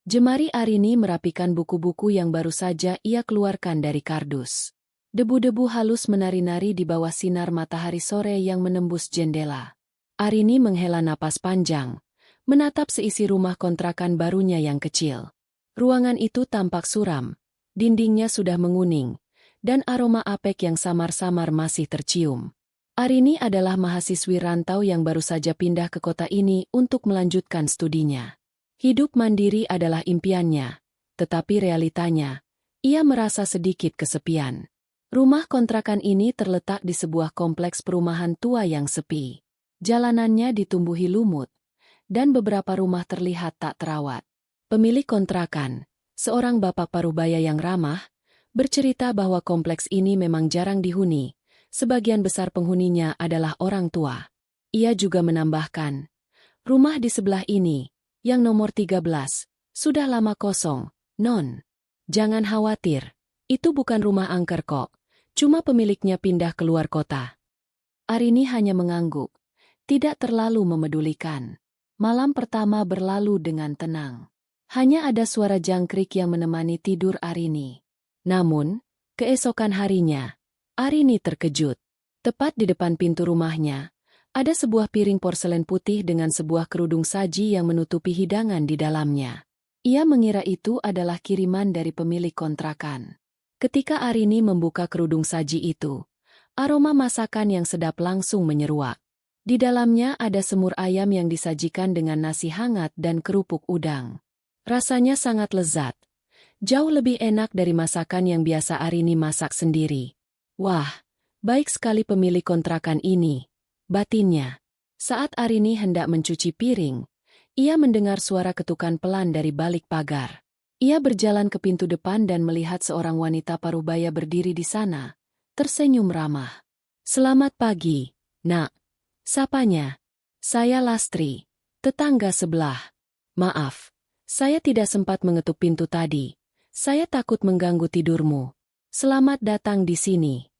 Jemari Arini merapikan buku-buku yang baru saja ia keluarkan dari kardus. Debu-debu halus menari-nari di bawah sinar matahari sore yang menembus jendela. Arini menghela napas panjang, menatap seisi rumah kontrakan barunya yang kecil. Ruangan itu tampak suram, dindingnya sudah menguning, dan aroma apek yang samar-samar masih tercium. Arini adalah mahasiswi rantau yang baru saja pindah ke kota ini untuk melanjutkan studinya. Hidup mandiri adalah impiannya, tetapi realitanya, ia merasa sedikit kesepian. Rumah kontrakan ini terletak di sebuah kompleks perumahan tua yang sepi. Jalanannya ditumbuhi lumut, dan beberapa rumah terlihat tak terawat. Pemilik kontrakan, seorang bapak parubaya yang ramah, bercerita bahwa kompleks ini memang jarang dihuni, sebagian besar penghuninya adalah orang tua. Ia juga menambahkan, rumah di sebelah ini, yang nomor 13, sudah lama kosong, Non. Jangan khawatir, itu bukan rumah angker kok, cuma pemiliknya pindah keluar kota. Arini hanya mengangguk, tidak terlalu memedulikan. Malam pertama berlalu dengan tenang. Hanya ada suara jangkrik yang menemani tidur Arini. Namun, keesokan harinya, Arini terkejut. Tepat di depan pintu rumahnya, ada sebuah piring porselen putih dengan sebuah kerudung saji yang menutupi hidangan di dalamnya. Ia mengira itu adalah kiriman dari pemilik kontrakan. Ketika Arini membuka kerudung saji itu, aroma masakan yang sedap langsung menyeruak. Di dalamnya ada semur ayam yang disajikan dengan nasi hangat dan kerupuk udang. Rasanya sangat lezat. Jauh lebih enak dari masakan yang biasa Arini masak sendiri. Wah, baik sekali pemilik kontrakan ini, batinnya. Saat Arini hendak mencuci piring, ia mendengar suara ketukan pelan dari balik pagar. Ia berjalan ke pintu depan dan melihat seorang wanita parubaya berdiri di sana, tersenyum ramah. "Selamat pagi, Nak." Sapanya. "Saya Lastri, tetangga sebelah. Maaf, saya tidak sempat mengetuk pintu tadi. Saya takut mengganggu tidurmu. Selamat datang di sini."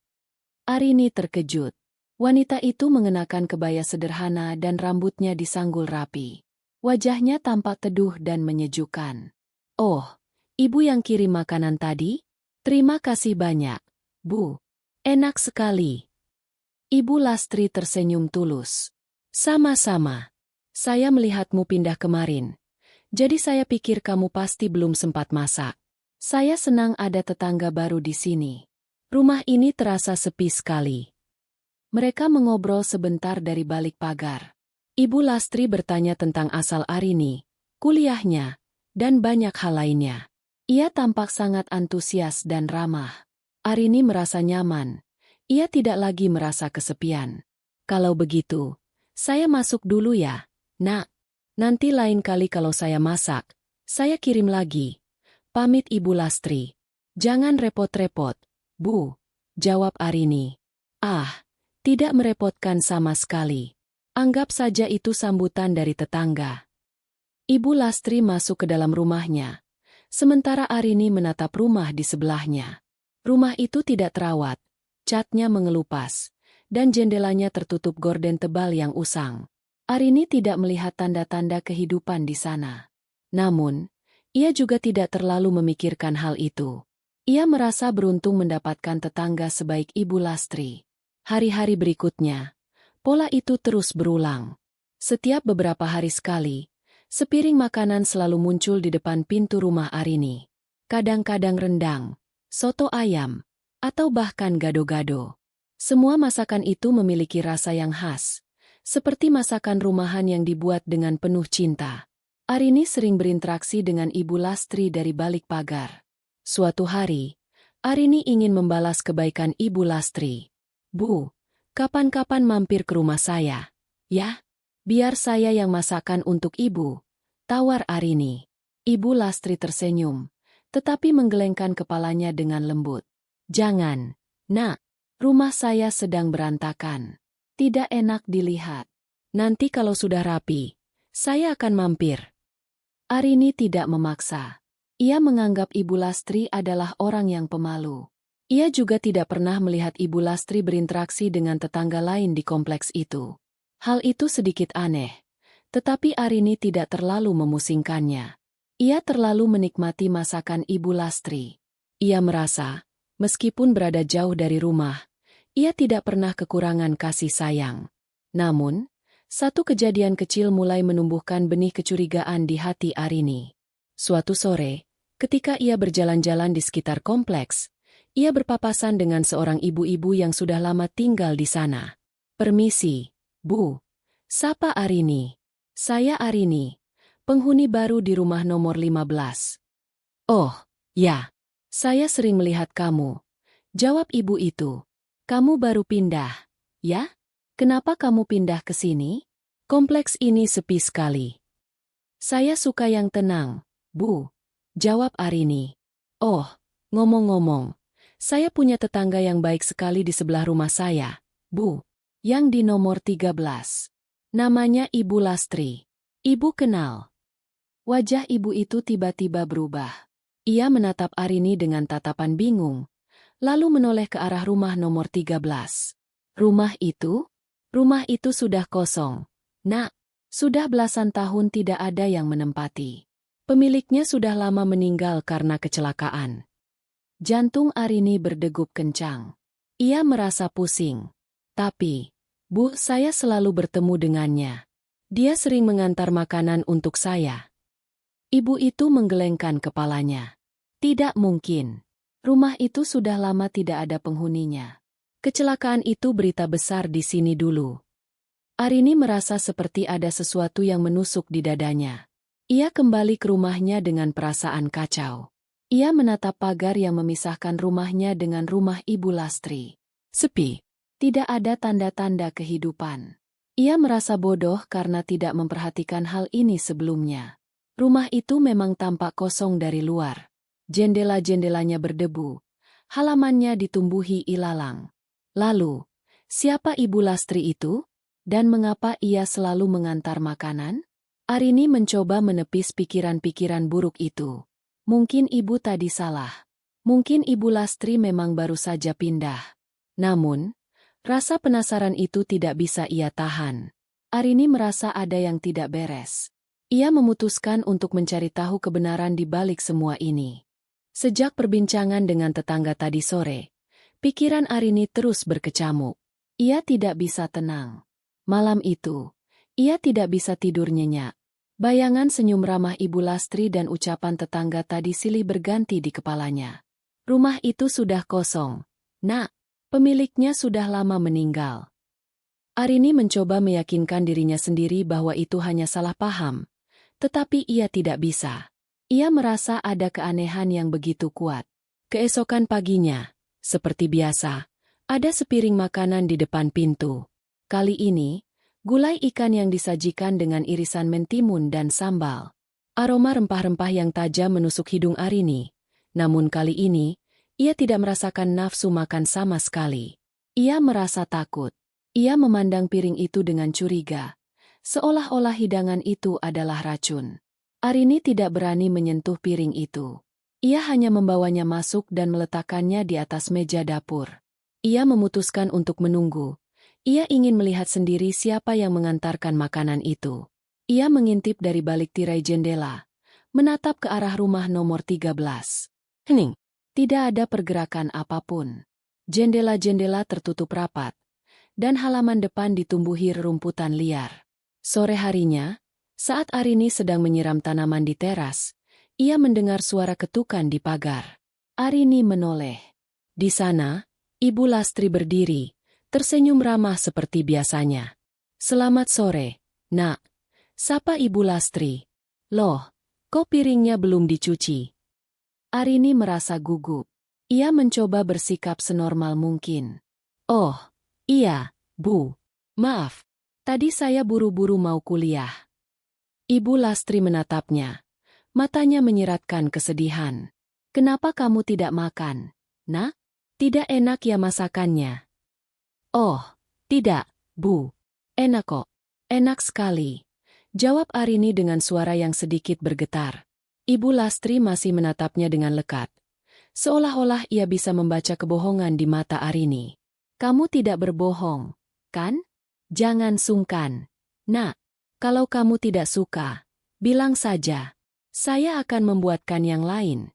Arini terkejut. Wanita itu mengenakan kebaya sederhana dan rambutnya disanggul rapi. Wajahnya tampak teduh dan menyejukkan. "Oh, ibu yang kirim makanan tadi? Terima kasih banyak, Bu. Enak sekali." Ibu Lastri tersenyum tulus. "Sama-sama. Saya melihatmu pindah kemarin. Jadi saya pikir kamu pasti belum sempat masak. Saya senang ada tetangga baru di sini. Rumah ini terasa sepi sekali." Mereka mengobrol sebentar dari balik pagar. Ibu Lastri bertanya tentang asal Arini, kuliahnya, dan banyak hal lainnya. Ia tampak sangat antusias dan ramah. Arini merasa nyaman. Ia tidak lagi merasa kesepian. "Kalau begitu, saya masuk dulu ya, Nak. Nanti lain kali kalau saya masak, saya kirim lagi." Pamit Ibu Lastri. "Jangan repot-repot, Bu," jawab Arini. "Ah, tidak merepotkan sama sekali. Anggap saja itu sambutan dari tetangga." Ibu Lastri masuk ke dalam rumahnya, sementara Arini menatap rumah di sebelahnya. Rumah itu tidak terawat, catnya mengelupas, dan jendelanya tertutup gorden tebal yang usang. Arini tidak melihat tanda-tanda kehidupan di sana. Namun, ia juga tidak terlalu memikirkan hal itu. Ia merasa beruntung mendapatkan tetangga sebaik Ibu Lastri. Hari-hari berikutnya, pola itu terus berulang. Setiap beberapa hari sekali, sepiring makanan selalu muncul di depan pintu rumah Arini. Kadang-kadang rendang, soto ayam, atau bahkan gado-gado. Semua masakan itu memiliki rasa yang khas, seperti masakan rumahan yang dibuat dengan penuh cinta. Arini sering berinteraksi dengan Ibu Lastri dari balik pagar. Suatu hari, Arini ingin membalas kebaikan Ibu Lastri. "Bu, kapan-kapan mampir ke rumah saya, ya? Biar saya yang masakan untuk Ibu," tawar Arini. Ibu Lastri tersenyum, tetapi menggelengkan kepalanya dengan lembut. "Jangan, Nak. Rumah saya sedang berantakan. Tidak enak dilihat. Nanti kalau sudah rapi, saya akan mampir." Arini tidak memaksa. Ia menganggap Ibu Lastri adalah orang yang pemalu. Ia juga tidak pernah melihat Ibu Lastri berinteraksi dengan tetangga lain di kompleks itu. Hal itu sedikit aneh, tetapi Arini tidak terlalu memusingkannya. Ia terlalu menikmati masakan Ibu Lastri. Ia merasa, meskipun berada jauh dari rumah, ia tidak pernah kekurangan kasih sayang. Namun, satu kejadian kecil mulai menumbuhkan benih kecurigaan di hati Arini. Suatu sore, ketika ia berjalan-jalan di sekitar kompleks, ia berpapasan dengan seorang ibu-ibu yang sudah lama tinggal di sana. "Permisi, Bu. Sapa Arini. Saya Arini, penghuni baru di rumah nomor 15. "Oh, ya. Saya sering melihat kamu," jawab ibu itu. "Kamu baru pindah, ya? Kenapa kamu pindah ke sini? Kompleks ini sepi sekali." "Saya suka yang tenang, Bu," jawab Arini. "Oh, ngomong-ngomong, saya punya tetangga yang baik sekali di sebelah rumah saya, Bu. Yang di nomor 13. Namanya Ibu Lastri. Ibu kenal?" Wajah ibu itu tiba-tiba berubah. Ia menatap Arini dengan tatapan bingung, lalu menoleh ke arah rumah nomor 13. "Rumah itu? Rumah itu sudah kosong, Nak. Sudah belasan tahun tidak ada yang menempati. Pemiliknya sudah lama meninggal karena kecelakaan." Jantung Arini berdegup kencang. Ia merasa pusing. "Tapi, Bu, saya selalu bertemu dengannya. Dia sering mengantar makanan untuk saya." Ibu itu menggelengkan kepalanya. "Tidak mungkin. Rumah itu sudah lama tidak ada penghuninya. Kecelakaan itu berita besar di sini dulu." Arini merasa seperti ada sesuatu yang menusuk di dadanya. Ia kembali ke rumahnya dengan perasaan kacau. Ia menatap pagar yang memisahkan rumahnya dengan rumah Ibu Lastri. Sepi. Tidak ada tanda-tanda kehidupan. Ia merasa bodoh karena tidak memperhatikan hal ini sebelumnya. Rumah itu memang tampak kosong dari luar. Jendela-jendelanya berdebu. Halamannya ditumbuhi ilalang. Lalu, siapa Ibu Lastri itu? Dan mengapa ia selalu mengantar makanan? Arini mencoba menepis pikiran-pikiran buruk itu. Mungkin ibu tadi salah. Mungkin Ibu Lastri memang baru saja pindah. Namun, rasa penasaran itu tidak bisa ia tahan. Arini merasa ada yang tidak beres. Ia memutuskan untuk mencari tahu kebenaran di balik semua ini. Sejak perbincangan dengan tetangga tadi sore, pikiran Arini terus berkecamuk. Ia tidak bisa tenang. Malam itu, ia tidak bisa tidur nyenyak. Bayangan senyum ramah Ibu Lastri dan ucapan tetangga tadi silih berganti di kepalanya. Rumah itu sudah kosong, Nak. Pemiliknya sudah lama meninggal. Arini mencoba meyakinkan dirinya sendiri bahwa itu hanya salah paham. Tetapi ia tidak bisa. Ia merasa ada keanehan yang begitu kuat. Keesokan paginya, seperti biasa, ada sepiring makanan di depan pintu. Kali ini, gulai ikan yang disajikan dengan irisan mentimun dan sambal. Aroma rempah-rempah yang tajam menusuk hidung Arini. Namun kali ini, ia tidak merasakan nafsu makan sama sekali. Ia merasa takut. Ia memandang piring itu dengan curiga, seolah-olah hidangan itu adalah racun. Arini tidak berani menyentuh piring itu. Ia hanya membawanya masuk dan meletakkannya di atas meja dapur. Ia memutuskan untuk menunggu. Ia ingin melihat sendiri siapa yang mengantarkan makanan itu. Ia mengintip dari balik tirai jendela, menatap ke arah rumah nomor 13. Hening. Tidak ada pergerakan apapun. Jendela-jendela tertutup rapat, dan halaman depan ditumbuhi rerumputan liar. Sore harinya, saat Arini sedang menyiram tanaman di teras, ia mendengar suara ketukan di pagar. Arini menoleh. Di sana, Ibu Lastri berdiri, tersenyum ramah seperti biasanya. "Selamat sore, Nak." Sapa Ibu Lastri. "Loh, kok piringnya belum dicuci?" Arini merasa gugup. Ia mencoba bersikap senormal mungkin. "Oh, iya, Bu. Maaf, tadi saya buru-buru mau kuliah." Ibu Lastri menatapnya. Matanya menyiratkan kesedihan. "Kenapa kamu tidak makan, Nak? Tidak enak ya masakannya?" "Oh, tidak, Bu. Enak kok. Enak sekali," jawab Arini dengan suara yang sedikit bergetar. Ibu Lastri masih menatapnya dengan lekat. Seolah-olah ia bisa membaca kebohongan di mata Arini. "Kamu tidak berbohong, kan? Jangan sungkan. Nak, kalau kamu tidak suka, bilang saja. Saya akan membuatkan yang lain.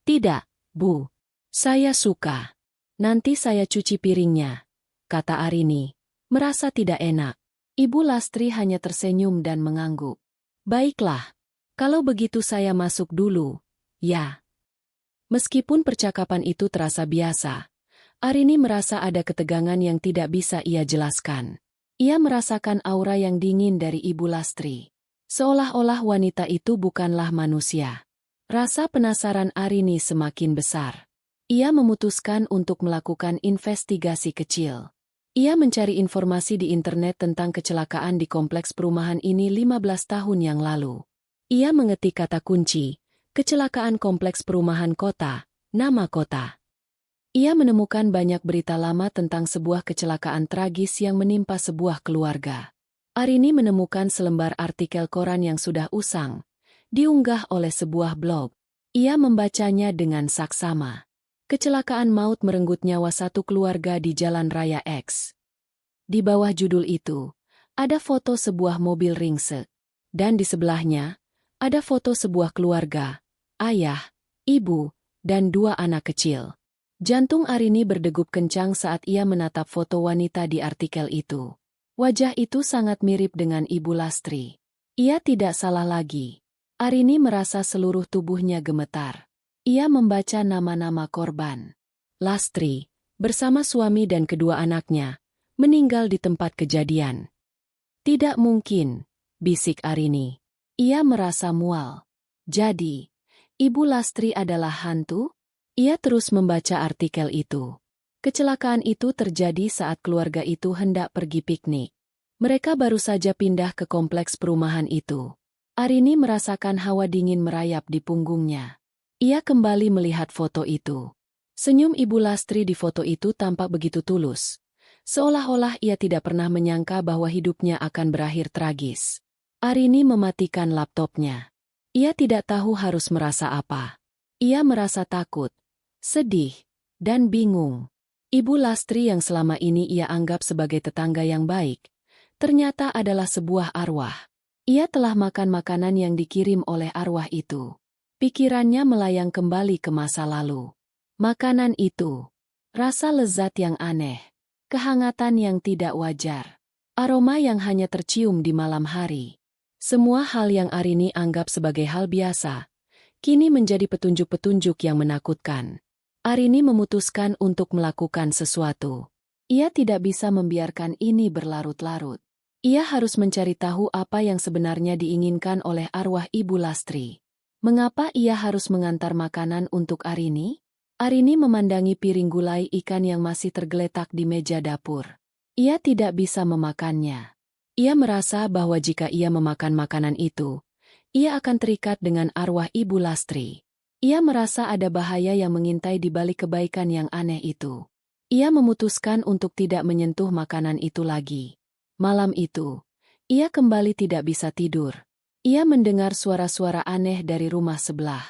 Tidak, Bu. Saya suka. Nanti saya cuci piringnya, kata Arini, merasa tidak enak. Ibu Lastri hanya tersenyum dan mengangguk. Baiklah, kalau begitu saya masuk dulu, ya. Meskipun percakapan itu terasa biasa, Arini merasa ada ketegangan yang tidak bisa ia jelaskan. Ia merasakan aura yang dingin dari Ibu Lastri. Seolah-olah wanita itu bukanlah manusia. Rasa penasaran Arini semakin besar. Ia memutuskan untuk melakukan investigasi kecil. Ia mencari informasi di internet tentang kecelakaan di kompleks perumahan ini 15 tahun yang lalu. Ia mengetik kata kunci, kecelakaan kompleks perumahan kota, nama kota. Ia menemukan banyak berita lama tentang sebuah kecelakaan tragis yang menimpa sebuah keluarga. Arini menemukan selembar artikel koran yang sudah usang, diunggah oleh sebuah blog. Ia membacanya dengan saksama. Kecelakaan maut merenggut nyawa satu keluarga di Jalan Raya X. Di bawah judul itu, ada foto sebuah mobil ringsek. Dan di sebelahnya, ada foto sebuah keluarga, ayah, ibu, dan 2 anak kecil. Jantung Arini berdegup kencang saat ia menatap foto wanita di artikel itu. Wajah itu sangat mirip dengan Ibu Lastri. Ia tidak salah lagi. Arini merasa seluruh tubuhnya gemetar. Ia membaca nama-nama korban. Lastri, bersama suami dan kedua anaknya, meninggal di tempat kejadian. Tidak mungkin, bisik Arini. Ia merasa mual. Jadi, Ibu Lastri adalah hantu? Ia terus membaca artikel itu. Kecelakaan itu terjadi saat keluarga itu hendak pergi piknik. Mereka baru saja pindah ke kompleks perumahan itu. Arini merasakan hawa dingin merayap di punggungnya. Ia kembali melihat foto itu. Senyum Ibu Lastri di foto itu tampak begitu tulus. Seolah-olah ia tidak pernah menyangka bahwa hidupnya akan berakhir tragis. Arini mematikan laptopnya. Ia tidak tahu harus merasa apa. Ia merasa takut, sedih, dan bingung. Ibu Lastri yang selama ini ia anggap sebagai tetangga yang baik, ternyata adalah sebuah arwah. Ia telah makan makanan yang dikirim oleh arwah itu. Pikirannya melayang kembali ke masa lalu. Makanan itu, rasa lezat yang aneh, kehangatan yang tidak wajar, aroma yang hanya tercium di malam hari. Semua hal yang Arini anggap sebagai hal biasa, kini menjadi petunjuk-petunjuk yang menakutkan. Arini memutuskan untuk melakukan sesuatu. Ia tidak bisa membiarkan ini berlarut-larut. Ia harus mencari tahu apa yang sebenarnya diinginkan oleh arwah Ibu Lastri. Mengapa ia harus mengantar makanan untuk Arini? Arini memandangi piring gulai ikan yang masih tergeletak di meja dapur. Ia tidak bisa memakannya. Ia merasa bahwa jika ia memakan makanan itu, ia akan terikat dengan arwah Ibu Lastri. Ia merasa ada bahaya yang mengintai di balik kebaikan yang aneh itu. Ia memutuskan untuk tidak menyentuh makanan itu lagi. Malam itu, ia kembali tidak bisa tidur. Ia mendengar suara-suara aneh dari rumah sebelah.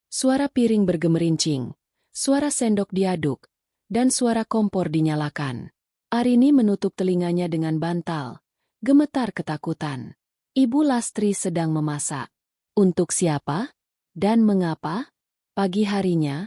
Suara piring bergemerincing, suara sendok diaduk, dan suara kompor dinyalakan. Arini menutup telinganya dengan bantal, gemetar ketakutan. Ibu Lastri sedang memasak. Untuk siapa? Dan mengapa? Pagi harinya,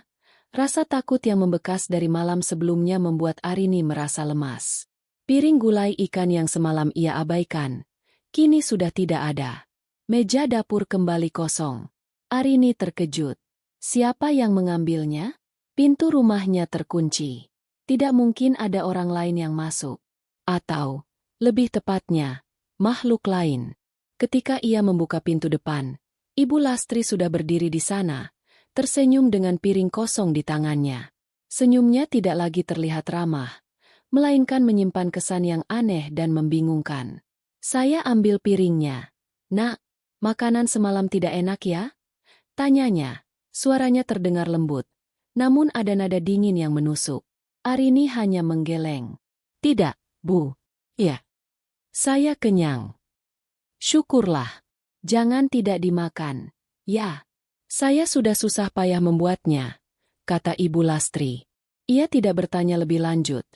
rasa takut yang membekas dari malam sebelumnya membuat Arini merasa lemas. Piring gulai ikan yang semalam ia abaikan, kini sudah tidak ada. Meja dapur kembali kosong. Arini terkejut. Siapa yang mengambilnya? Pintu rumahnya terkunci. Tidak mungkin ada orang lain yang masuk. Atau, lebih tepatnya, makhluk lain. Ketika ia membuka pintu depan, Ibu Lastri sudah berdiri di sana, tersenyum dengan piring kosong di tangannya. Senyumnya tidak lagi terlihat ramah, melainkan menyimpan kesan yang aneh dan membingungkan. Saya ambil piringnya. Nak, makanan semalam tidak enak ya? Tanyanya. Suaranya terdengar lembut, namun ada nada dingin yang menusuk. Arini hanya menggeleng. Tidak, Bu. Ya. Saya kenyang. Syukurlah. Jangan tidak dimakan. Ya. Saya sudah susah payah membuatnya, kata Ibu Lastri. Ia tidak bertanya lebih lanjut,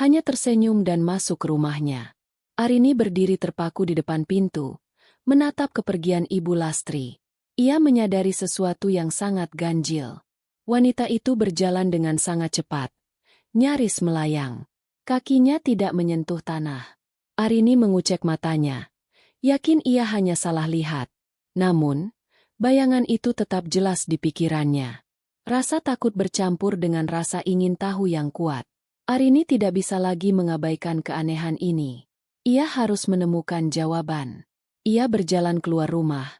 hanya tersenyum dan masuk ke rumahnya. Arini berdiri terpaku di depan pintu, menatap kepergian Ibu Lastri. Ia menyadari sesuatu yang sangat ganjil. Wanita itu berjalan dengan sangat cepat, nyaris melayang. Kakinya tidak menyentuh tanah. Arini mengucek matanya. Yakin ia hanya salah lihat. Namun, bayangan itu tetap jelas di pikirannya. Rasa takut bercampur dengan rasa ingin tahu yang kuat. Arini tidak bisa lagi mengabaikan keanehan ini. Ia harus menemukan jawaban. Ia berjalan keluar rumah.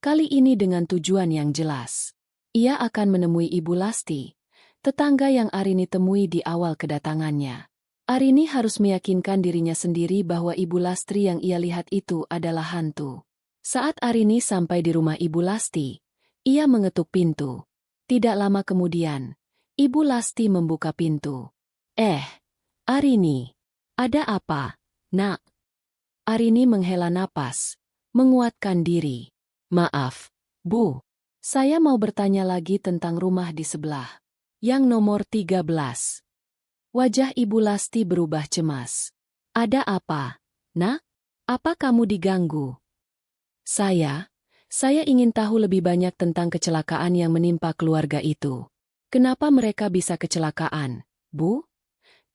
Kali ini dengan tujuan yang jelas. Ia akan menemui Ibu Lasti, tetangga yang Arini temui di awal kedatangannya. Arini harus meyakinkan dirinya sendiri bahwa Ibu Lastri yang ia lihat itu adalah hantu. Saat Arini sampai di rumah Ibu Lasti, ia mengetuk pintu. Tidak lama kemudian, Ibu Lasti membuka pintu. Arini, ada apa, Nak? Arini menghela napas, menguatkan diri. Maaf, Bu. Saya mau bertanya lagi tentang rumah di sebelah. Yang nomor 13. Wajah Ibu Lasti berubah cemas. Ada apa, Nak? Apa kamu diganggu? Saya ingin tahu lebih banyak tentang kecelakaan yang menimpa keluarga itu. Kenapa mereka bisa kecelakaan, Bu?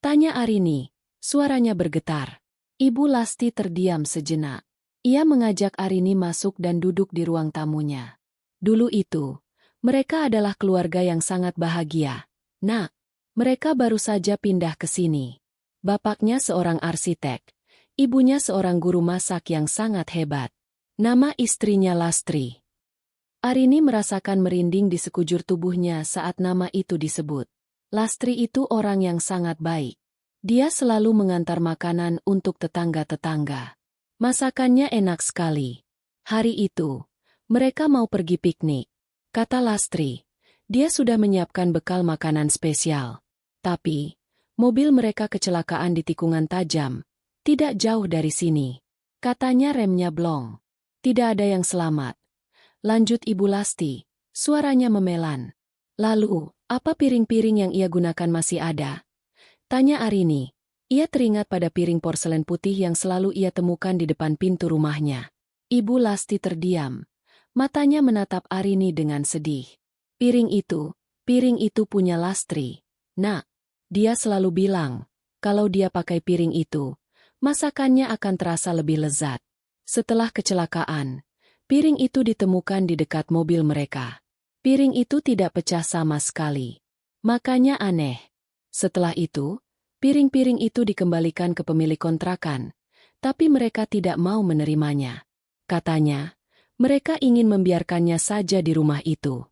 Tanya Arini, suaranya bergetar. Ibu Lasti terdiam sejenak. Ia mengajak Arini masuk dan duduk di ruang tamunya. Dulu itu, mereka adalah keluarga yang sangat bahagia. Nak, mereka baru saja pindah ke sini. Bapaknya seorang arsitek, ibunya seorang guru masak yang sangat hebat. Nama istrinya Lastri. Arini merasakan merinding di sekujur tubuhnya saat nama itu disebut. Lastri itu orang yang sangat baik. Dia selalu mengantar makanan untuk tetangga-tetangga. Masakannya enak sekali. Hari itu, mereka mau pergi piknik. Kata Lastri, dia sudah menyiapkan bekal makanan spesial. Tapi, mobil mereka kecelakaan di tikungan tajam, tidak jauh dari sini. Katanya remnya blong. Tidak ada yang selamat. Lanjut Ibu Lasti, suaranya memelan. Lalu, apa piring-piring yang ia gunakan masih ada? Tanya Arini. Ia teringat pada piring porselen putih yang selalu ia temukan di depan pintu rumahnya. Ibu Lasti terdiam. Matanya menatap Arini dengan sedih. Piring itu punya Lastri. Nak, dia selalu bilang, kalau dia pakai piring itu, masakannya akan terasa lebih lezat. Setelah kecelakaan, piring itu ditemukan di dekat mobil mereka. Piring itu tidak pecah sama sekali. Makanya aneh. Setelah itu, piring-piring itu dikembalikan ke pemilik kontrakan, tapi mereka tidak mau menerimanya. Katanya, mereka ingin membiarkannya saja di rumah itu.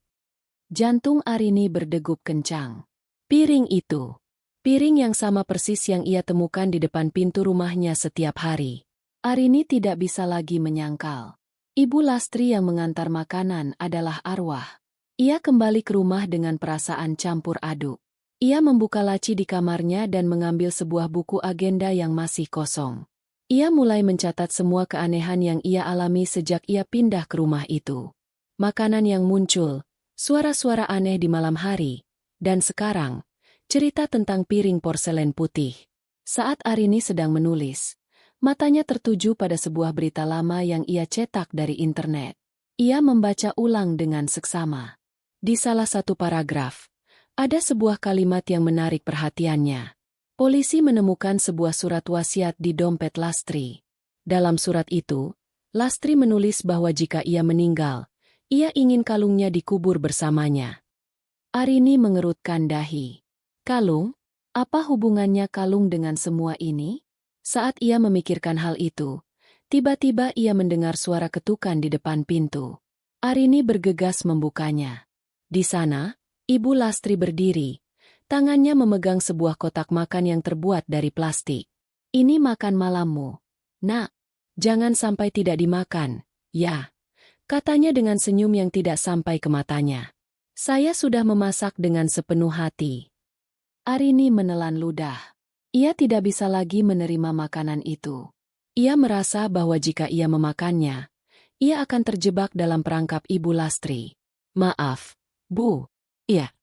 Jantung Arini berdegup kencang. Piring itu. Piring yang sama persis yang ia temukan di depan pintu rumahnya setiap hari. Arini tidak bisa lagi menyangkal. Ibu Lastri yang mengantar makanan adalah arwah. Ia kembali ke rumah dengan perasaan campur aduk. Ia membuka laci di kamarnya dan mengambil sebuah buku agenda yang masih kosong. Ia mulai mencatat semua keanehan yang ia alami sejak ia pindah ke rumah itu. Makanan yang muncul, suara-suara aneh di malam hari, dan sekarang, cerita tentang piring porselen putih. Saat Arini sedang menulis, matanya tertuju pada sebuah berita lama yang ia cetak dari internet. Ia membaca ulang dengan seksama. Di salah satu paragraf, ada sebuah kalimat yang menarik perhatiannya. Polisi menemukan sebuah surat wasiat di dompet Lastri. Dalam surat itu, Lastri menulis bahwa jika ia meninggal, ia ingin kalungnya dikubur bersamanya. Arini mengerutkan dahi. Kalung? Apa hubungannya kalung dengan semua ini? Saat ia memikirkan hal itu, tiba-tiba ia mendengar suara ketukan di depan pintu. Arini bergegas membukanya. Di sana, Ibu Lastri berdiri, tangannya memegang sebuah kotak makan yang terbuat dari plastik. Ini makan malammu. Nak, jangan sampai tidak dimakan, ya. Katanya dengan senyum yang tidak sampai ke matanya. Saya sudah memasak dengan sepenuh hati. Arini menelan ludah. Ia tidak bisa lagi menerima makanan itu. Ia merasa bahwa jika ia memakannya, ia akan terjebak dalam perangkap Ibu Lastri. Maaf, Bu. Iya.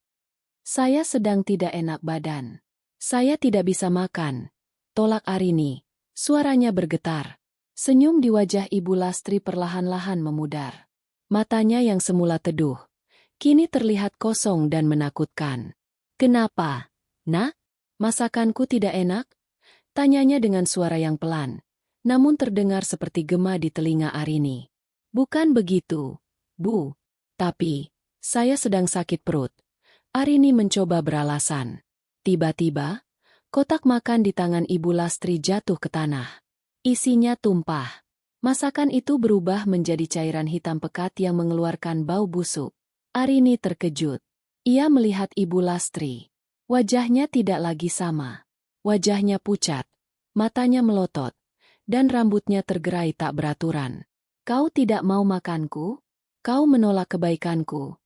Saya sedang tidak enak badan. Saya tidak bisa makan. Tolak Arini. Suaranya bergetar. Senyum di wajah Ibu Lastri perlahan-lahan memudar. Matanya yang semula teduh, kini terlihat kosong dan menakutkan. "Kenapa, Nak? Masakanku tidak enak?" Tanyanya dengan suara yang pelan, namun terdengar seperti gema di telinga Arini. "Bukan begitu, Bu. Tapi, saya sedang sakit perut." Arini mencoba beralasan. Tiba-tiba, kotak makan di tangan Ibu Lastri jatuh ke tanah. Isinya tumpah. Masakan itu berubah menjadi cairan hitam pekat yang mengeluarkan bau busuk. Arini terkejut. Ia melihat Ibu Lastri. Wajahnya tidak lagi sama. Wajahnya pucat, matanya melotot, dan rambutnya tergerai tak beraturan. "Kau tidak mau makanku? Kau menolak kebaikanku."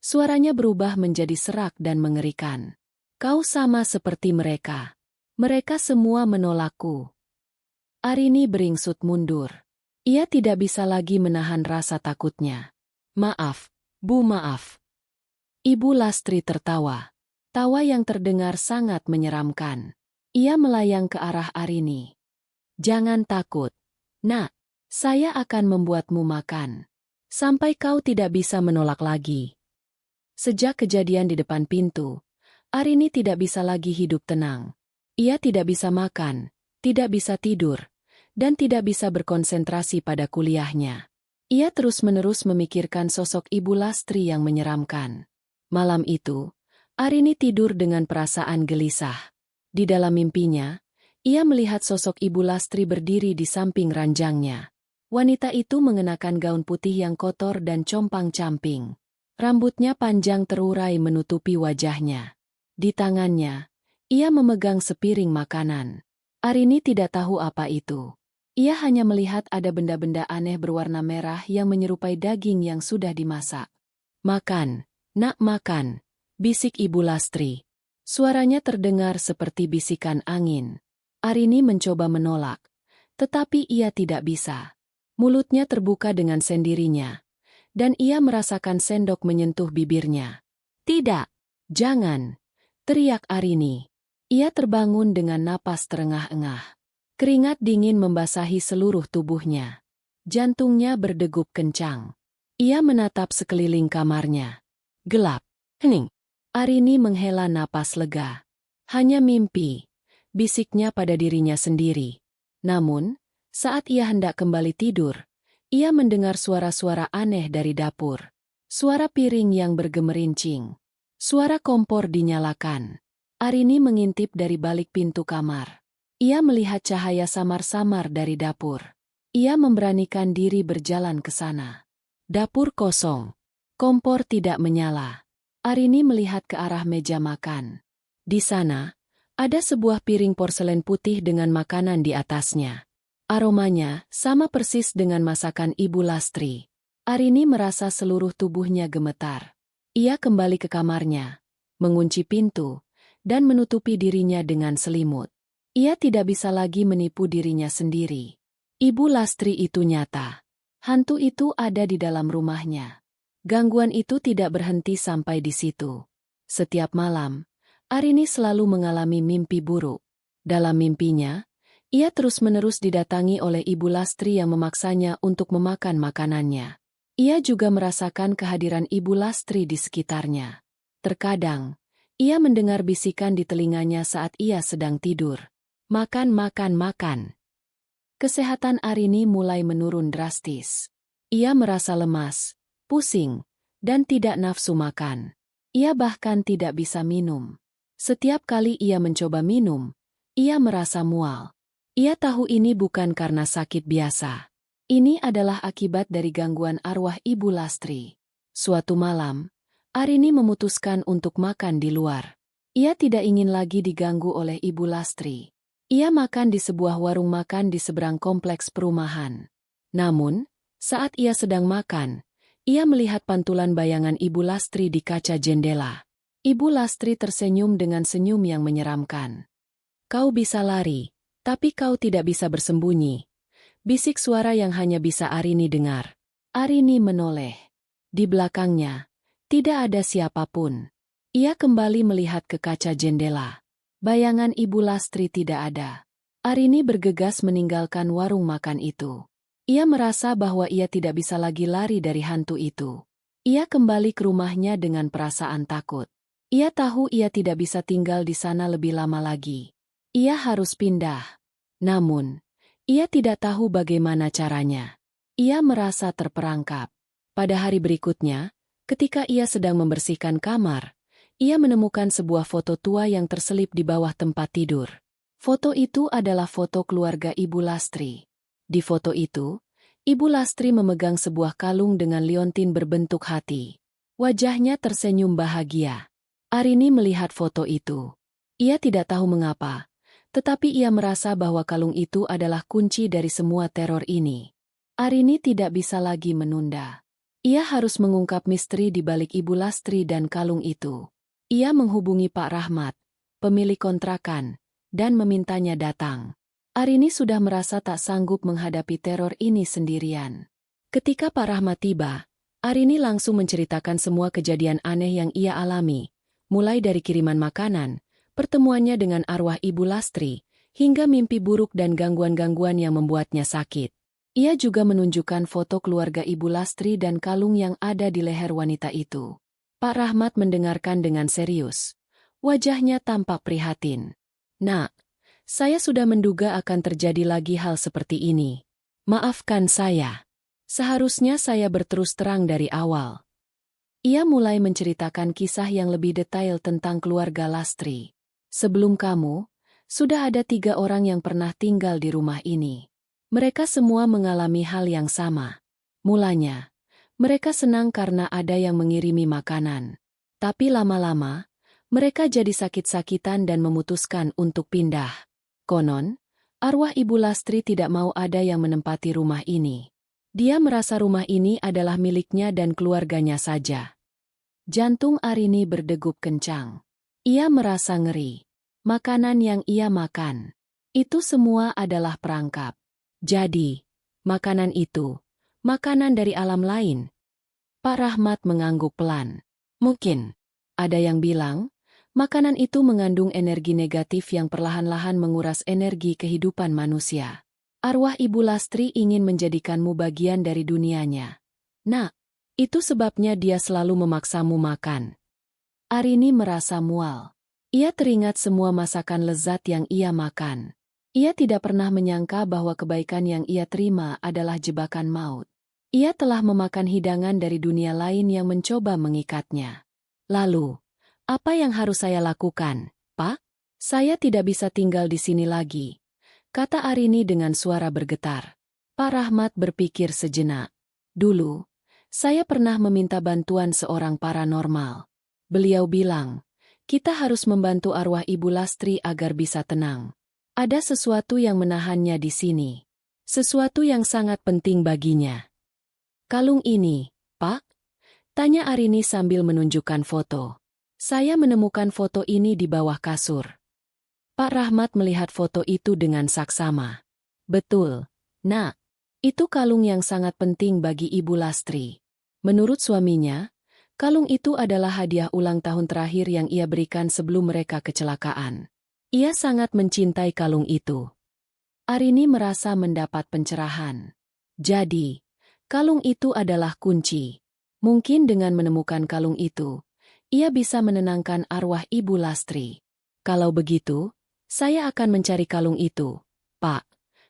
Suaranya berubah menjadi serak dan mengerikan. "Kau sama seperti mereka. Mereka semua menolakku." Arini beringsut mundur. Ia tidak bisa lagi menahan rasa takutnya. "Maaf, Bu, maaf." Ibu Lastri tertawa. Tawa yang terdengar sangat menyeramkan. Ia melayang ke arah Arini. "Jangan takut, Nak. Saya akan membuatmu makan. Sampai kau tidak bisa menolak lagi." Sejak kejadian di depan pintu, Arini tidak bisa lagi hidup tenang. Ia tidak bisa makan, tidak bisa tidur, dan tidak bisa berkonsentrasi pada kuliahnya. Ia terus-menerus memikirkan sosok Ibu Lastri yang menyeramkan. Malam itu, Arini tidur dengan perasaan gelisah. Di dalam mimpinya, ia melihat sosok Ibu Lastri berdiri di samping ranjangnya. Wanita itu mengenakan gaun putih yang kotor dan compang-camping. Rambutnya panjang terurai menutupi wajahnya. Di tangannya, ia memegang sepiring makanan. Arini tidak tahu apa itu. Ia hanya melihat ada benda-benda aneh berwarna merah yang menyerupai daging yang sudah dimasak. "Makan, Nak, makan," bisik Ibu Lastri. Suaranya terdengar seperti bisikan angin. Arini mencoba menolak, tetapi ia tidak bisa. Mulutnya terbuka dengan sendirinya, dan ia merasakan sendok menyentuh bibirnya. "Tidak, jangan!" teriak Arini. Ia terbangun dengan napas terengah-engah. Keringat dingin membasahi seluruh tubuhnya. Jantungnya berdegup kencang. Ia menatap sekeliling kamarnya. Gelap, hening. Arini menghela napas lega. "Hanya mimpi," bisiknya pada dirinya sendiri. Namun, saat ia hendak kembali tidur, ia mendengar suara-suara aneh dari dapur. Suara piring yang bergemerincing. Suara kompor dinyalakan. Arini mengintip dari balik pintu kamar. Ia melihat cahaya samar-samar dari dapur. Ia memberanikan diri berjalan ke sana. Dapur kosong. Kompor tidak menyala. Arini melihat ke arah meja makan. Di sana, ada sebuah piring porselen putih dengan makanan di atasnya. Aromanya sama persis dengan masakan Ibu Lastri. Arini merasa seluruh tubuhnya gemetar. Ia kembali ke kamarnya, mengunci pintu, dan menutupi dirinya dengan selimut. Ia tidak bisa lagi menipu dirinya sendiri. Ibu Lastri itu nyata. Hantu itu ada di dalam rumahnya. Gangguan itu tidak berhenti sampai di situ. Setiap malam, Arini selalu mengalami mimpi buruk. Dalam mimpinya, ia terus-menerus didatangi oleh Ibu Lastri yang memaksanya untuk memakan makanannya. Ia juga merasakan kehadiran Ibu Lastri di sekitarnya. Terkadang, ia mendengar bisikan di telinganya saat ia sedang tidur. "Makan, makan, makan." Kesehatan Arini mulai menurun drastis. Ia merasa lemas, pusing, dan tidak nafsu makan. Ia bahkan tidak bisa minum. Setiap kali ia mencoba minum, ia merasa mual. Ia tahu ini bukan karena sakit biasa. Ini adalah akibat dari gangguan arwah Ibu Lastri. Suatu malam, Arini memutuskan untuk makan di luar. Ia tidak ingin lagi diganggu oleh Ibu Lastri. Ia makan di sebuah warung makan di seberang kompleks perumahan. Namun, saat ia sedang makan, ia melihat pantulan bayangan Ibu Lastri di kaca jendela. Ibu Lastri tersenyum dengan senyum yang menyeramkan. "Kau bisa lari, tapi kau tidak bisa bersembunyi," bisik suara yang hanya bisa Arini dengar. Arini menoleh. Di belakangnya, tidak ada siapapun. Ia kembali melihat ke kaca jendela. Bayangan Ibu Lastri tidak ada. Arini bergegas meninggalkan warung makan itu. Ia merasa bahwa ia tidak bisa lagi lari dari hantu itu. Ia kembali ke rumahnya dengan perasaan takut. Ia tahu ia tidak bisa tinggal di sana lebih lama lagi. Ia harus pindah. Namun, ia tidak tahu bagaimana caranya. Ia merasa terperangkap. Pada hari berikutnya, ketika ia sedang membersihkan kamar, ia menemukan sebuah foto tua yang terselip di bawah tempat tidur. Foto itu adalah foto keluarga Ibu Lastri. Di foto itu, Ibu Lastri memegang sebuah kalung dengan liontin berbentuk hati. Wajahnya tersenyum bahagia. Arini melihat foto itu. Ia tidak tahu mengapa, tetapi ia merasa bahwa kalung itu adalah kunci dari semua teror ini. Arini tidak bisa lagi menunda. Ia harus mengungkap misteri di balik Ibu Lastri dan kalung itu. Ia menghubungi Pak Rahmat, pemilik kontrakan, dan memintanya datang. Arini sudah merasa tak sanggup menghadapi teror ini sendirian. Ketika Pak Rahmat tiba, Arini langsung menceritakan semua kejadian aneh yang ia alami, mulai dari kiriman makanan, pertemuannya dengan arwah Ibu Lastri, hingga mimpi buruk dan gangguan-gangguan yang membuatnya sakit. Ia juga menunjukkan foto keluarga Ibu Lastri dan kalung yang ada di leher wanita itu. Pak Rahmat mendengarkan dengan serius. Wajahnya tampak prihatin. "Nak, saya sudah menduga akan terjadi lagi hal seperti ini. Maafkan saya. Seharusnya saya berterus terang dari awal." Ia mulai menceritakan kisah yang lebih detail tentang keluarga Lastri. "Sebelum kamu, sudah ada 3 orang yang pernah tinggal di rumah ini. Mereka semua mengalami hal yang sama. Mulanya, mereka senang karena ada yang mengirimi makanan. Tapi lama-lama, mereka jadi sakit-sakitan dan memutuskan untuk pindah. Konon, arwah Ibu Lastri tidak mau ada yang menempati rumah ini. Dia merasa rumah ini adalah miliknya dan keluarganya saja." Jantung Arini berdegup kencang. Ia merasa ngeri. Makanan yang ia makan, itu semua adalah perangkap. Jadi, makanan itu makanan dari alam lain. Pak Rahmat mengangguk pelan. Mungkin, ada yang bilang, makanan itu mengandung energi negatif yang perlahan-lahan menguras energi kehidupan manusia. Arwah Ibu Lastri ingin menjadikanmu bagian dari dunianya. Nak, itu sebabnya dia selalu memaksamu makan. Arini merasa mual. Ia teringat semua masakan lezat yang ia makan. Ia tidak pernah menyangka bahwa kebaikan yang ia terima adalah jebakan maut. Ia telah memakan hidangan dari dunia lain yang mencoba mengikatnya. Lalu, apa yang harus saya lakukan, Pak? Saya tidak bisa tinggal di sini lagi, kata Arini dengan suara bergetar. Pak Rahmat berpikir sejenak. Dulu, saya pernah meminta bantuan seorang paranormal. Beliau bilang, kita harus membantu arwah Ibu Lastri agar bisa tenang. Ada sesuatu yang menahannya di sini. Sesuatu yang sangat penting baginya. Kalung ini, Pak? Tanya Arini sambil menunjukkan foto. Saya menemukan foto ini di bawah kasur. Pak Rahmat melihat foto itu dengan saksama. Betul, Nak. Itu kalung yang sangat penting bagi Ibu Lastri. Menurut suaminya, kalung itu adalah hadiah ulang tahun terakhir yang ia berikan sebelum mereka kecelakaan. Ia sangat mencintai kalung itu. Arini merasa mendapat pencerahan. Jadi, kalung itu adalah kunci. Mungkin dengan menemukan kalung itu, ia bisa menenangkan arwah Ibu Lastri. Kalau begitu, saya akan mencari kalung itu, Pak,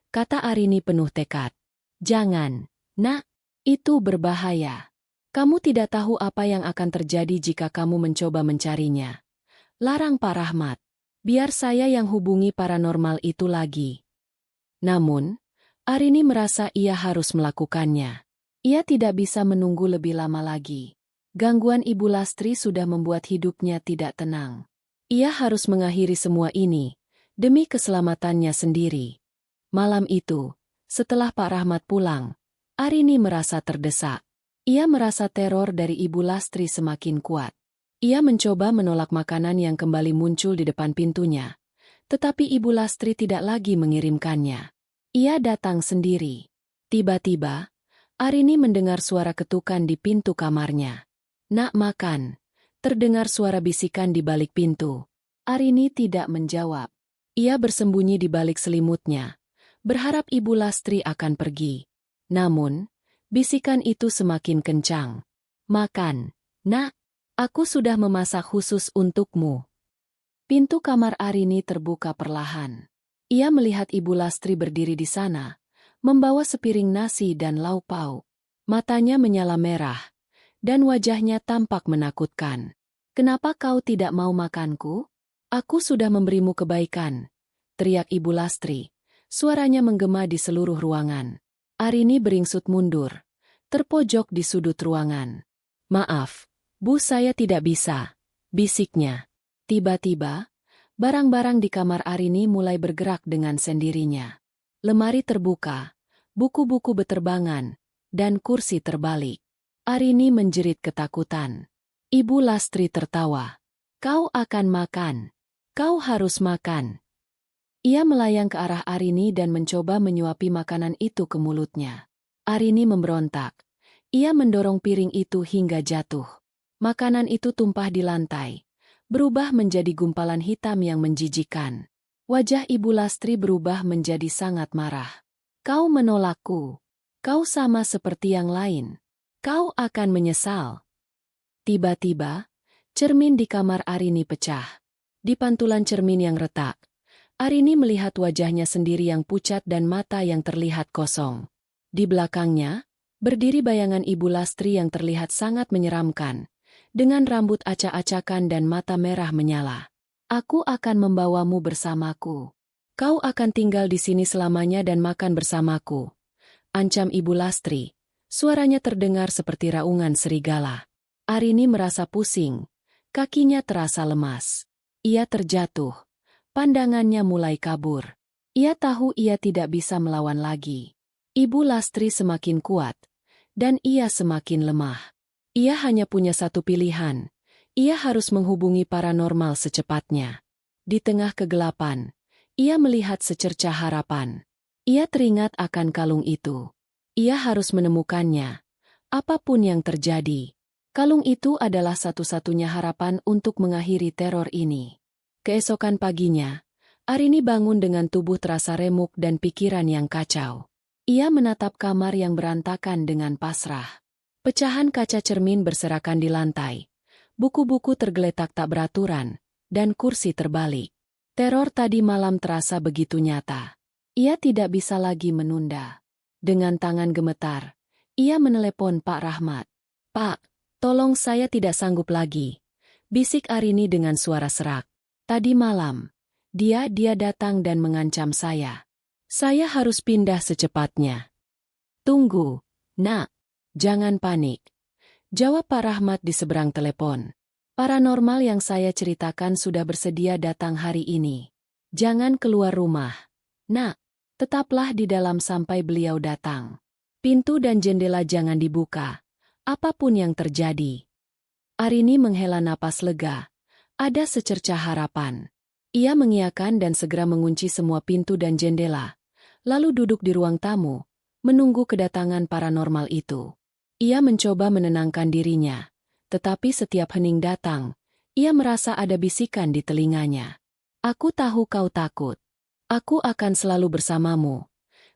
kata Arini penuh tekad. Jangan, Nak, itu berbahaya. Kamu tidak tahu apa yang akan terjadi jika kamu mencoba mencarinya. Larang Pak Rahmat. Biar saya yang hubungi paranormal itu lagi. Namun, Arini merasa ia harus melakukannya. Ia tidak bisa menunggu lebih lama lagi. Gangguan Ibu Lastri sudah membuat hidupnya tidak tenang. Ia harus mengakhiri semua ini, demi keselamatannya sendiri. Malam itu, setelah Pak Rahmat pulang, Arini merasa terdesak. Ia merasa teror dari Ibu Lastri semakin kuat. Ia mencoba menolak makanan yang kembali muncul di depan pintunya. Tetapi Ibu Lastri tidak lagi mengirimkannya. Ia datang sendiri. Tiba-tiba, Arini mendengar suara ketukan di pintu kamarnya. Nak makan. Terdengar suara bisikan di balik pintu. Arini tidak menjawab. Ia bersembunyi di balik selimutnya, berharap Ibu Lastri akan pergi. Namun, bisikan itu semakin kencang. Makan, nak. Aku sudah memasak khusus untukmu. Pintu kamar Arini terbuka perlahan. Ia melihat Ibu Lastri berdiri di sana, membawa sepiring nasi dan lauk pauk. Matanya menyala merah, dan wajahnya tampak menakutkan. Kenapa kau tidak mau makanku? Aku sudah memberimu kebaikan, teriak Ibu Lastri. Suaranya menggema di seluruh ruangan. Arini beringsut mundur, terpojok di sudut ruangan. Maaf, Bu, saya tidak bisa, bisiknya. Tiba-tiba, barang-barang di kamar Arini mulai bergerak dengan sendirinya. Lemari terbuka, buku-buku beterbangan, dan kursi terbalik. Arini menjerit ketakutan. Ibu Lastri tertawa. Kau akan makan. Kau harus makan. Ia melayang ke arah Arini dan mencoba menyuapi makanan itu ke mulutnya. Arini memberontak. Ia mendorong piring itu hingga jatuh. Makanan itu tumpah di lantai, berubah menjadi gumpalan hitam yang menjijikan. Wajah Ibu Lastri berubah menjadi sangat marah. Kau menolakku. Kau sama seperti yang lain. Kau akan menyesal. Tiba-tiba, cermin di kamar Arini pecah. Di pantulan cermin yang retak, Arini melihat wajahnya sendiri yang pucat dan mata yang terlihat kosong. Di belakangnya, berdiri bayangan Ibu Lastri yang terlihat sangat menyeramkan, dengan rambut acak-acakan dan mata merah menyala. Aku akan membawamu bersamaku. Kau akan tinggal di sini selamanya dan makan bersamaku, ancam Ibu Lastri. Suaranya terdengar seperti raungan serigala. Arini merasa pusing, kakinya terasa lemas. Ia terjatuh, pandangannya mulai kabur. Ia tahu ia tidak bisa melawan lagi. Ibu Lastri semakin kuat, dan ia semakin lemah. Ia hanya punya satu pilihan. Ia harus menghubungi paranormal secepatnya. Di tengah kegelapan, ia melihat secercah harapan. Ia teringat akan kalung itu. Ia harus menemukannya. Apapun yang terjadi, kalung itu adalah satu-satunya harapan untuk mengakhiri teror ini. Keesokan paginya, Arini bangun dengan tubuh terasa remuk dan pikiran yang kacau. Ia menatap kamar yang berantakan dengan pasrah. Pecahan kaca cermin berserakan di lantai. Buku-buku tergeletak tak beraturan, dan kursi terbalik. Teror tadi malam terasa begitu nyata. Ia tidak bisa lagi menunda. Dengan tangan gemetar, ia menelepon Pak Rahmat. Pak, tolong saya tidak sanggup lagi, bisik Arini dengan suara serak. Tadi malam, dia datang dan mengancam saya. Saya harus pindah secepatnya. Tunggu, nak, jangan panik. Jawab Pak Rahmat di seberang telepon. Paranormal yang saya ceritakan sudah bersedia datang hari ini. Jangan keluar rumah. Nak, tetaplah di dalam sampai beliau datang. Pintu dan jendela jangan dibuka, apapun yang terjadi. Arini menghela napas lega. Ada secercah harapan. Ia mengiyakan dan segera mengunci semua pintu dan jendela, lalu duduk di ruang tamu, menunggu kedatangan paranormal itu. Ia mencoba menenangkan dirinya, tetapi setiap hening datang, ia merasa ada bisikan di telinganya. Aku tahu kau takut. Aku akan selalu bersamamu.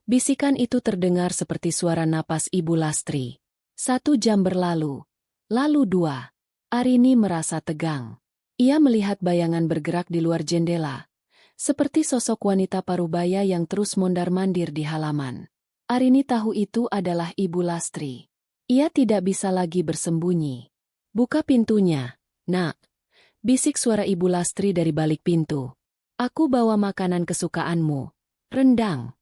Bisikan itu terdengar seperti suara napas Ibu Lastri. 1 jam berlalu, lalu 2. Arini merasa tegang. Ia melihat bayangan bergerak di luar jendela, seperti sosok wanita parubaya yang terus mondar-mandir di halaman. Arini tahu itu adalah Ibu Lastri. Ia tidak bisa lagi bersembunyi. Buka pintunya, nak. Bisik suara Ibu Lastri dari balik pintu. Aku bawa makanan kesukaanmu, rendang.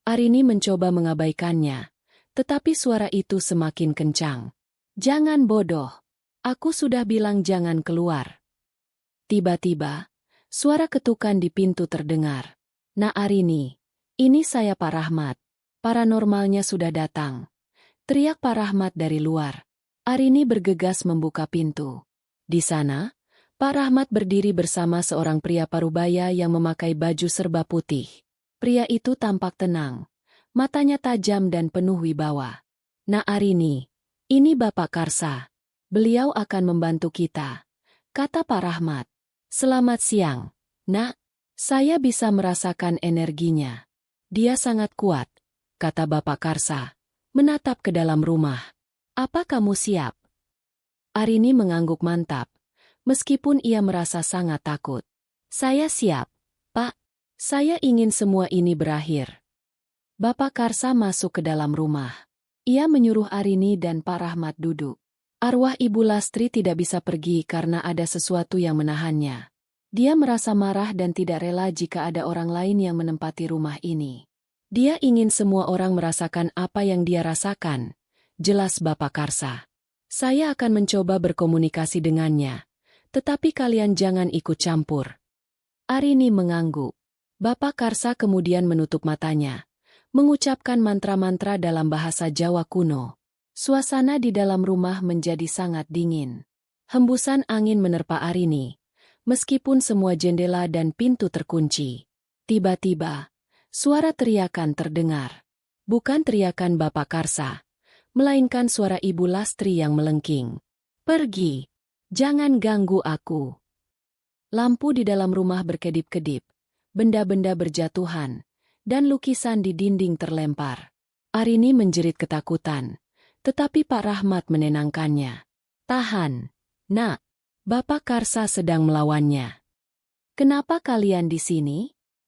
Arini mencoba mengabaikannya, tetapi suara itu semakin kencang. Jangan bodoh. Aku sudah bilang jangan keluar. Tiba-tiba, suara ketukan di pintu terdengar. Nak Arini, ini saya Pak Rahmat. Paranormalnya sudah datang. Teriak Pak Rahmat dari luar. Arini bergegas membuka pintu. Di sana, Pak Rahmat berdiri bersama seorang pria parubaya yang memakai baju serba putih. Pria itu tampak tenang, matanya tajam dan penuh wibawa. Nak Arini, ini Bapak Karsa. Beliau akan membantu kita, kata Pak Rahmat. Selamat siang, nak. Saya bisa merasakan energinya. Dia sangat kuat, kata Bapak Karsa. menatap ke dalam rumah. Apa kamu siap? Arini mengangguk mantap, meskipun ia merasa sangat takut. Saya siap, Pak. Saya ingin semua ini berakhir. Bapak Karsa masuk ke dalam rumah. Ia menyuruh Arini dan Pak Rahmat duduk. Arwah Ibu Lastri tidak bisa pergi karena ada sesuatu yang menahannya. Dia merasa marah dan tidak rela jika ada orang lain yang menempati rumah ini. Dia ingin semua orang merasakan apa yang dia rasakan. Jelas Bapak Karsa. Saya akan mencoba berkomunikasi dengannya. Tetapi kalian jangan ikut campur. Arini mengangguk. Bapak Karsa kemudian menutup matanya, mengucapkan mantra-mantra dalam bahasa Jawa kuno. Suasana di dalam rumah menjadi sangat dingin. Hembusan angin menerpa Arini, meskipun semua jendela dan pintu terkunci. Tiba-tiba, suara teriakan terdengar. Bukan teriakan Bapak Karsa, melainkan suara Ibu Lastri yang melengking. Pergi! Jangan ganggu aku. Lampu di dalam rumah berkedip-kedip, benda-benda berjatuhan, dan lukisan di dinding terlempar. Arini menjerit ketakutan, tetapi Pak Rahmat menenangkannya. Tahan, Nak. Bapak Karsa sedang melawannya. Kenapa kalian di sini?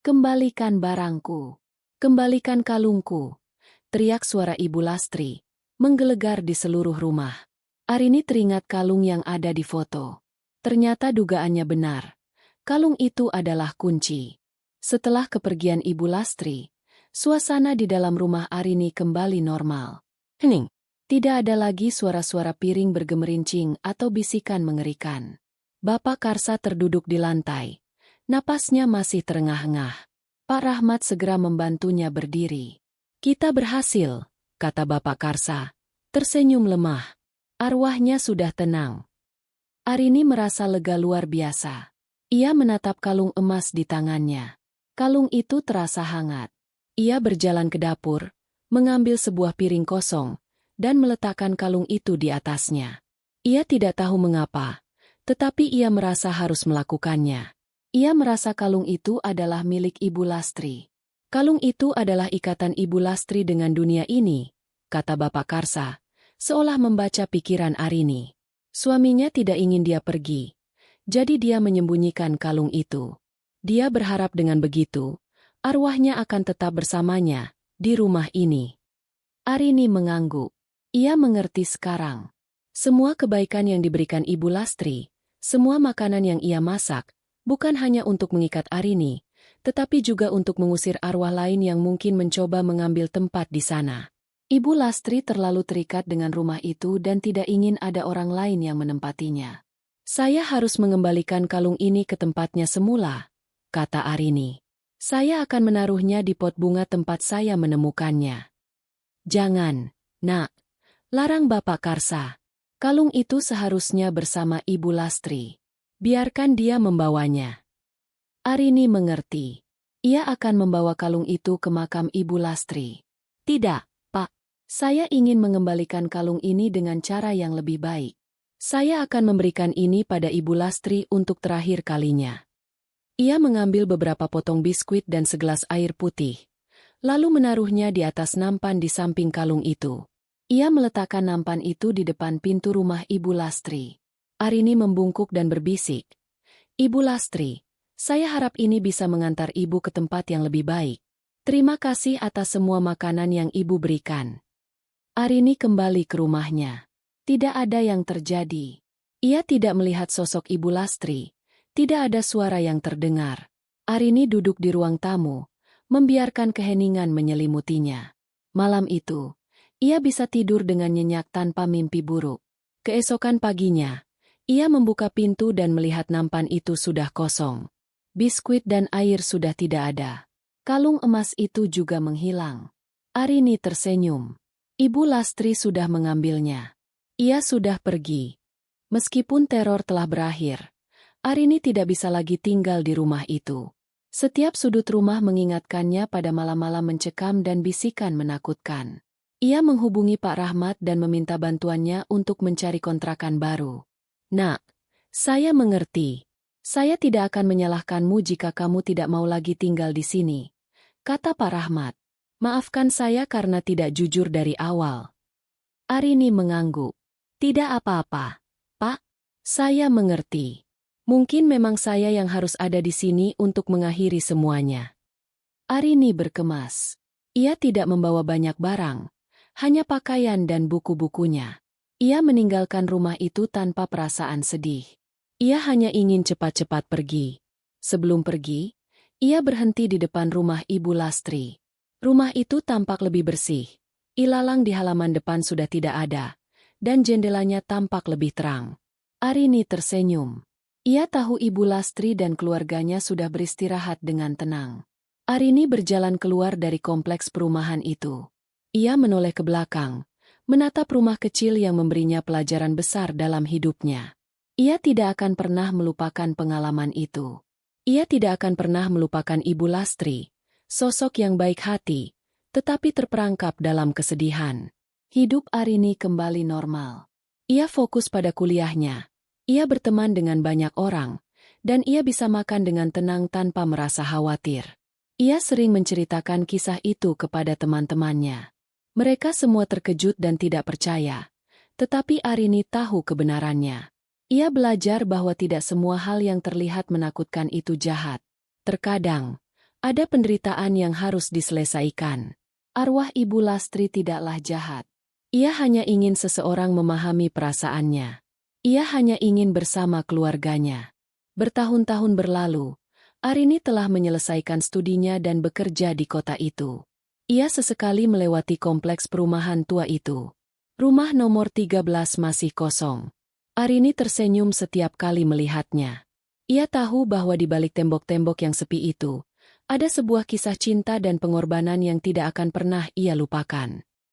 Kembalikan barangku. Kembalikan kalungku. Teriak suara Ibu Lastri, menggelegar di seluruh rumah. Arini teringat kalung yang ada di foto. Ternyata dugaannya benar. Kalung itu adalah kunci. Setelah kepergian Ibu Lastri, suasana di dalam rumah Arini kembali normal. Hening. Tidak ada lagi suara-suara piring bergemerincing atau bisikan mengerikan. Bapak Karsa terduduk di lantai. Napasnya masih terengah-engah. Pak Rahmat segera membantunya berdiri. Kita berhasil, kata Bapak Karsa. Tersenyum lemah. Arwahnya sudah tenang. Arini merasa lega luar biasa. Ia menatap kalung emas di tangannya. Kalung itu terasa hangat. Ia berjalan ke dapur, mengambil sebuah piring kosong, dan meletakkan kalung itu di atasnya. Ia tidak tahu mengapa, tetapi ia merasa harus melakukannya. Ia merasa kalung itu adalah milik Ibu Lastri. Kalung itu adalah ikatan Ibu Lastri dengan dunia ini, kata Bapak Karsa, seolah membaca pikiran Arini. Suaminya tidak ingin dia pergi, jadi dia menyembunyikan kalung itu. Dia berharap dengan begitu, arwahnya akan tetap bersamanya di rumah ini. Arini mengangguk. Ia mengerti sekarang. Semua kebaikan yang diberikan Ibu Lastri, semua makanan yang ia masak, bukan hanya untuk mengikat Arini, tetapi juga untuk mengusir arwah lain yang mungkin mencoba mengambil tempat di sana. Ibu Lastri terlalu terikat dengan rumah itu dan tidak ingin ada orang lain yang menempatinya. Saya harus mengembalikan kalung ini ke tempatnya semula, kata Arini. Saya akan menaruhnya di pot bunga tempat saya menemukannya. Jangan, Nak. Larang Bapak Karsa. Kalung itu seharusnya bersama Ibu Lastri. Biarkan dia membawanya. Arini mengerti. Ia akan membawa kalung itu ke makam Ibu Lastri. Tidak, Pak. Saya ingin mengembalikan kalung ini dengan cara yang lebih baik. Saya akan memberikan ini pada Ibu Lastri untuk terakhir kalinya. Ia mengambil beberapa potong biskuit dan segelas air putih, lalu menaruhnya di atas nampan di samping kalung itu. Ia meletakkan nampan itu di depan pintu rumah Ibu Lastri. Arini membungkuk dan berbisik. Ibu Lastri, saya harap ini bisa mengantar Ibu ke tempat yang lebih baik. Terima kasih atas semua makanan yang Ibu berikan. Arini kembali ke rumahnya. Tidak ada yang terjadi. Ia tidak melihat sosok Ibu Lastri. Tidak ada suara yang terdengar. Arini duduk di ruang tamu, membiarkan keheningan menyelimutinya. Malam itu, ia bisa tidur dengan nyenyak tanpa mimpi buruk. Keesokan paginya, ia membuka pintu dan melihat nampan itu sudah kosong. Biskuit dan air sudah tidak ada. Kalung emas itu juga menghilang. Arini tersenyum. Ibu Lastri sudah mengambilnya. Ia sudah pergi. Meskipun teror telah berakhir, Arini tidak bisa lagi tinggal di rumah itu. Setiap sudut rumah mengingatkannya pada malam-malam mencekam dan bisikan menakutkan. Ia menghubungi Pak Rahmat dan meminta bantuannya untuk mencari kontrakan baru. Nak, saya mengerti. Saya tidak akan menyalahkanmu jika kamu tidak mau lagi tinggal di sini, kata Pak Rahmat. Maafkan saya karena tidak jujur dari awal. Arini mengangguk. Tidak apa-apa, Pak. Saya mengerti. Mungkin memang saya yang harus ada di sini untuk mengakhiri semuanya. Arini berkemas. Ia tidak membawa banyak barang, hanya pakaian dan buku-bukunya. Ia meninggalkan rumah itu tanpa perasaan sedih. Ia hanya ingin cepat-cepat pergi. Sebelum pergi, ia berhenti di depan rumah Ibu Lastri. Rumah itu tampak lebih bersih. Ilalang di halaman depan sudah tidak ada, dan jendelanya tampak lebih terang. Arini tersenyum. Ia tahu Ibu Lastri dan keluarganya sudah beristirahat dengan tenang. Arini berjalan keluar dari kompleks perumahan itu. Ia menoleh ke belakang, menatap rumah kecil yang memberinya pelajaran besar dalam hidupnya. Ia tidak akan pernah melupakan pengalaman itu. Ia tidak akan pernah melupakan Ibu Lastri, sosok yang baik hati, tetapi terperangkap dalam kesedihan. Hidup Arini kembali normal. Ia fokus pada kuliahnya. Ia berteman dengan banyak orang, dan ia bisa makan dengan tenang tanpa merasa khawatir. Ia sering menceritakan kisah itu kepada teman-temannya. Mereka semua terkejut dan tidak percaya, tetapi Arini tahu kebenarannya. Ia belajar bahwa tidak semua hal yang terlihat menakutkan itu jahat. Terkadang, ada penderitaan yang harus diselesaikan. Arwah Ibu Lastri tidaklah jahat. Ia hanya ingin seseorang memahami perasaannya. Ia hanya ingin bersama keluarganya. Bertahun-tahun berlalu, Arini telah menyelesaikan studinya dan bekerja di kota itu. Ia sesekali melewati kompleks perumahan tua itu. Rumah nomor 13 masih kosong. Arini tersenyum setiap kali melihatnya. Ia tahu bahwa di balik tembok-tembok yang sepi itu, ada sebuah kisah cinta dan pengorbanan yang tidak akan pernah ia lupakan.